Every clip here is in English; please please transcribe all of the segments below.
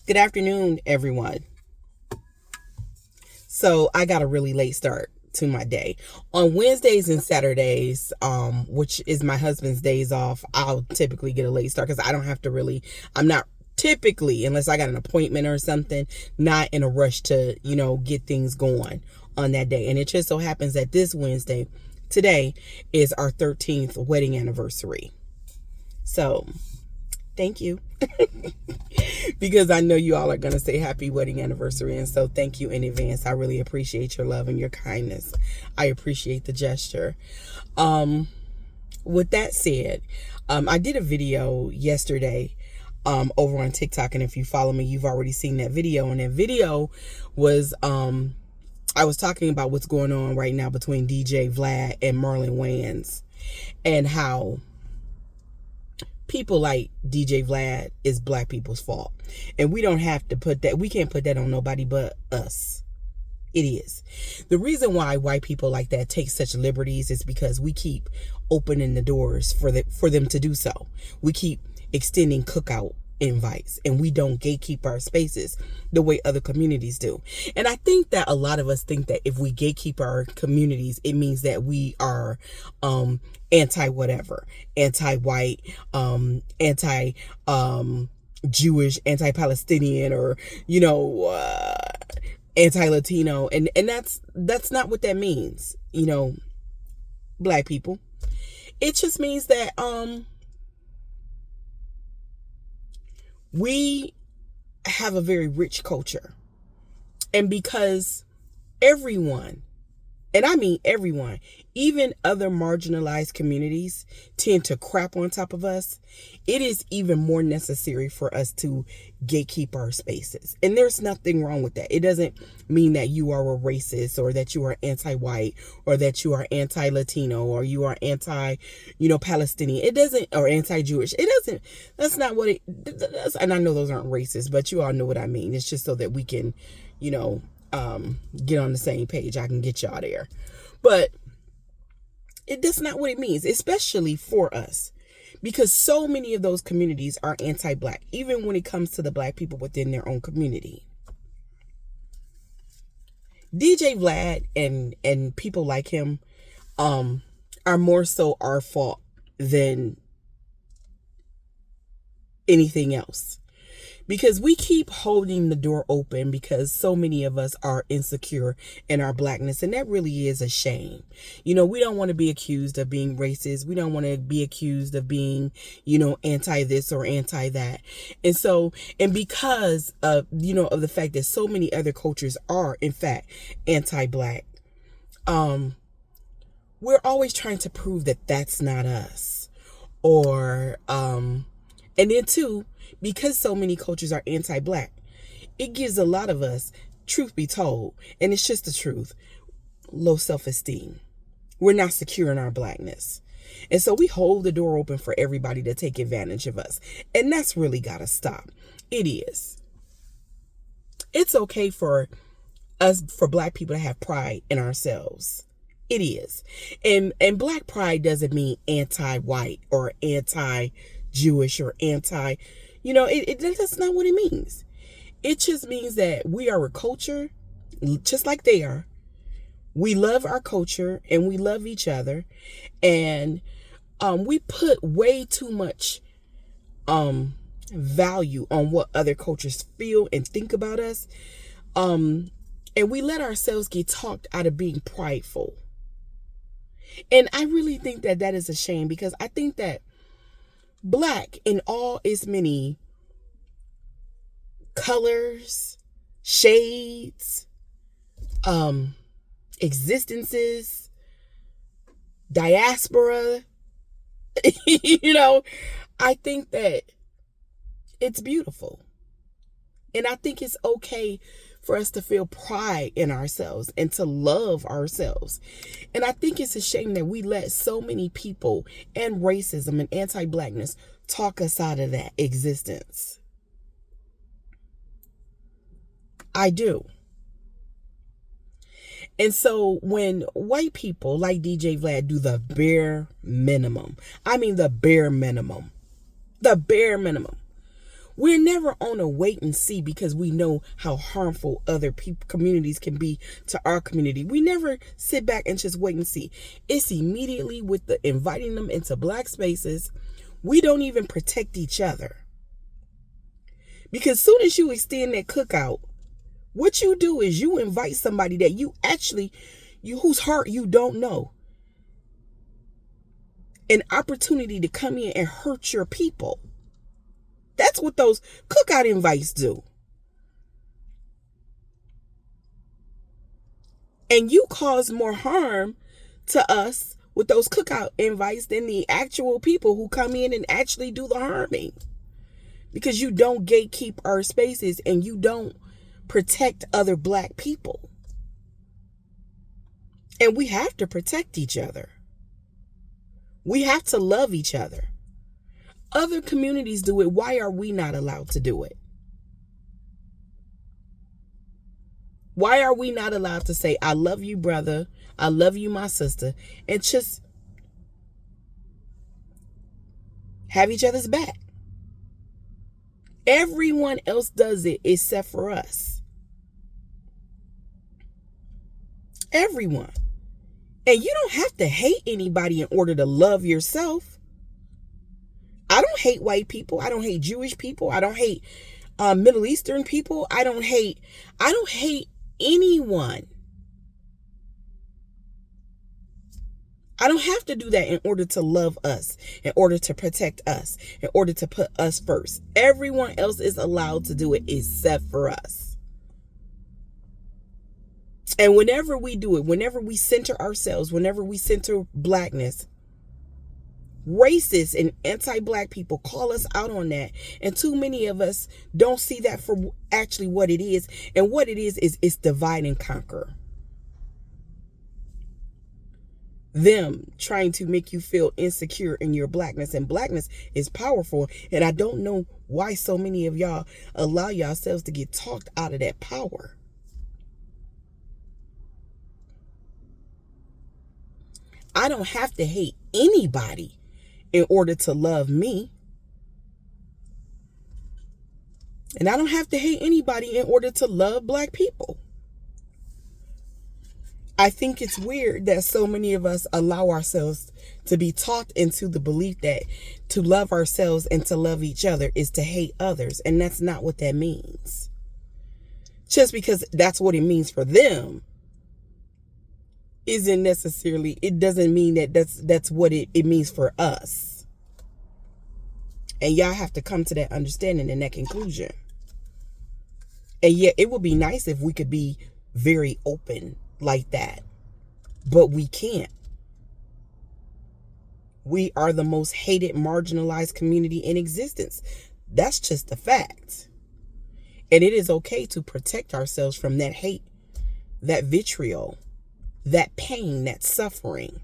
Good afternoon, everyone. So I got a really late start to my day. On Wednesdays and Saturdays, which is my husband's days off, I'll typically get a late start because I don't have to really, I'm not typically, unless I got an appointment or something, not in a rush to, get things going on that day. And it just so happens that this Wednesday, today, is our 13th wedding anniversary. So thank you. Because I know you all are going to say happy wedding anniversary. And so thank you in advance. I really appreciate your love and your kindness. I appreciate the gesture. With that said, I did a video yesterday over on TikTok. And if you follow me, you've already seen that video. And that video was, I was talking about what's going on right now between DJ Vlad and Marlon Wayans, and how people like DJ Vlad is black people's fault. And we don't have to put that, we can't put that on nobody but us. It is. The reason why white people like that take such liberties is because we keep opening the doors for them to do so. We keep extending cookout invites, and we don't gatekeep our spaces the way other communities do. And I think that a lot of us think that if we gatekeep our communities, it means that we are anti-whatever, anti-white, anti-Jewish, anti-Palestinian, or anti-Latino, and that's not what that means. Black people, it just means that we have a very rich culture. And because everyone, and I mean everyone, even other marginalized communities tend to crap on top of us, it is even more necessary for us to gatekeep our spaces. And there's nothing wrong with that. It doesn't mean that you are a racist, or that you are anti-white, or that you are anti-Latino, or you are anti-Palestinian. It doesn't, or anti-Jewish. It doesn't, that's not what it does. And I know those aren't racist, but you all know what I mean. It's just so that we can, get on the same page. I can get y'all there. But that's not what it means, especially for us, because so many of those communities are anti-black, even when it comes to the black people within their own community. DJ Vlad and people like him are more so our fault than anything else. Because we keep holding the door open because so many of us are insecure in our blackness. And that really is a shame. We don't want to be accused of being racist. We don't want to be accused of being, anti this or anti that. And so, and because of, of the fact that so many other cultures are, in fact, anti-black, we're always trying to prove that that's not us. Or, and then too, because so many cultures are anti-black, it gives a lot of us, truth be told, and it's just the truth, low self-esteem. We're not secure in our blackness. And so we hold the door open for everybody to take advantage of us. And that's really got to stop. It is. It's okay for us, for black people, to have pride in ourselves. It is. And black pride doesn't mean anti-white or anti-Jewish or anti... that's not what it means. It just means that we are a culture, just like they are. We love our culture and we love each other. And we put way too much value on what other cultures feel and think about us. And we let ourselves get talked out of being prideful. And I really think that that is a shame, because I think that black, in all its many colors, shades, existences, diaspora, I think that it's beautiful. And I think it's okay for us to feel pride in ourselves and to love ourselves. And I think it's a shame that we let so many people and racism and anti-blackness talk us out of that existence. I do. And so when white people like DJ Vlad do the bare minimum, I mean the bare minimum, We're never on a wait and see because we know how harmful other communities can be to our community. We never sit back and just wait and see. It's immediately with the inviting them into Black spaces. We don't even protect each other. Because soon as you extend that cookout, what you do is you invite somebody that whose heart you don't know, an opportunity to come in and hurt your people. That's what those cookout invites do. And you cause more harm to us with those cookout invites than the actual people who come in and actually do the harming. Because you don't gatekeep our spaces and you don't protect other Black people. And we have to protect each other. We have to love each other. Other communities do it. Why are we not allowed to do it? Why are we not allowed to say, I love you, brother. I love you, my sister. And just have each other's back. Everyone else does it except for us. Everyone. And you don't have to hate anybody in order to love yourself. I don't hate white people. I don't hate Jewish people. I don't hate Middle Eastern people. I don't hate anyone. I don't have to do that in order to love us, in order to protect us, in order to put us first. Everyone else is allowed to do it except for us. And whenever we do it, whenever we center ourselves, whenever we center Blackness, racist and anti-Black people call us out on that. And too many of us don't see that for actually what it is. And what it is it's divide and conquer. Them trying to make you feel insecure in your Blackness. And Blackness is powerful. And I don't know why so many of y'all allow yourselves to get talked out of that power. I don't have to hate anybody in order to love me. And I don't have to hate anybody in order to love Black people. I think it's weird that so many of us allow ourselves to be taught into the belief that to love ourselves and to love each other is to hate others. And that's not what that means. Just because that's what it means for them isn't necessarily, it doesn't mean that that's what it means for us. And y'all have to come to that understanding and that conclusion. And yet it would be nice if we could be very open like that, but we can't. We are the most hated, marginalized community in existence. That's just a fact. And it is okay to protect ourselves from that hate, that vitriol, that pain, that suffering.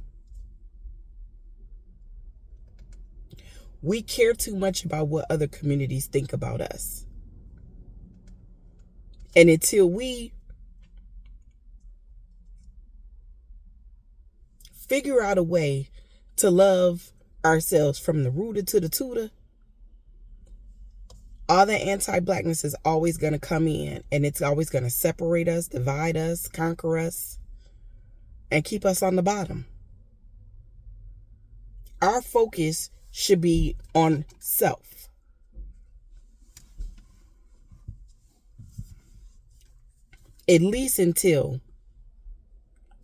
We care too much about what other communities think about us. And until we figure out a way to love ourselves from the rooter to the tutor, all that anti-Blackness is always going to come in, and it's always going to separate us, divide us, conquer us, and keep us on the bottom. Our focus should be on self. At least until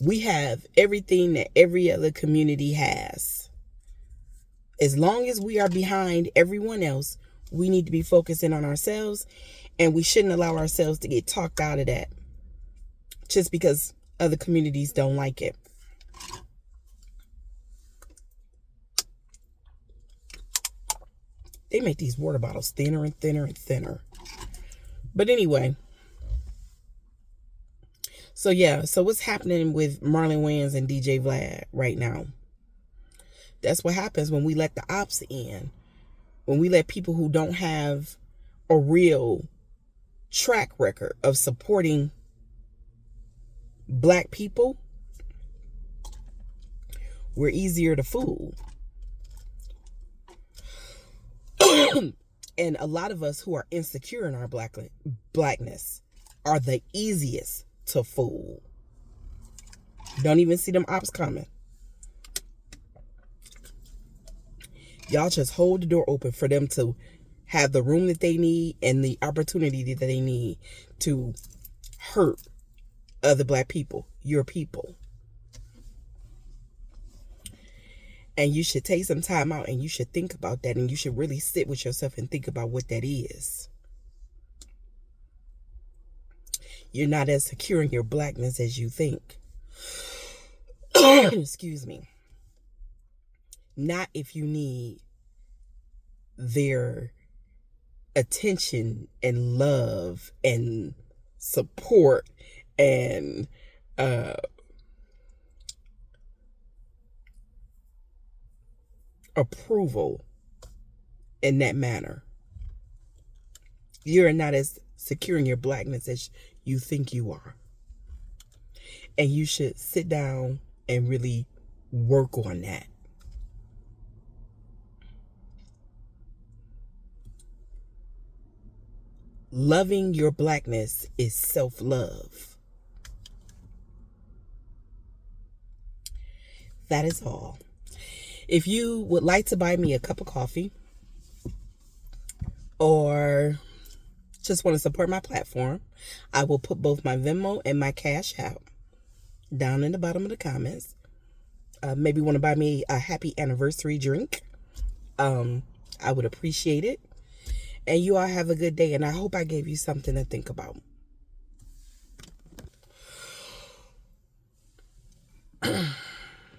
we have everything that every other community has. As long as we are behind everyone else, we need to be focusing on ourselves, and we shouldn't allow ourselves to get talked out of that just because other communities don't like it. They make these water bottles thinner and thinner and thinner. But anyway. So what's happening with Marlon Wayans and DJ Vlad right now? That's what happens when we let the ops in. When we let people who don't have a real track record of supporting Black people, we're easier to fool. And a lot of us who are insecure in our blackness are the easiest to fool. Don't even see them ops coming. Y'all just hold the door open for them to have the room that they need and the opportunity that they need to hurt other black people, your people. And you should take some time out and you should think about that, and you should really sit with yourself and think about what that is. You're not as secure in your blackness as you think. Excuse me. Not if you need their attention and love and support and approval in that manner. You're not as secure in your blackness as you think you are. And you should sit down and really work on that. Loving your blackness is self-love. That is all. If you would like to buy me a cup of coffee or just want to support my platform, I will put both my Venmo and my Cash App down in the bottom of the comments. Maybe want to buy me a happy anniversary drink. I would appreciate it. And you all have a good day, and I hope I gave you something to think about.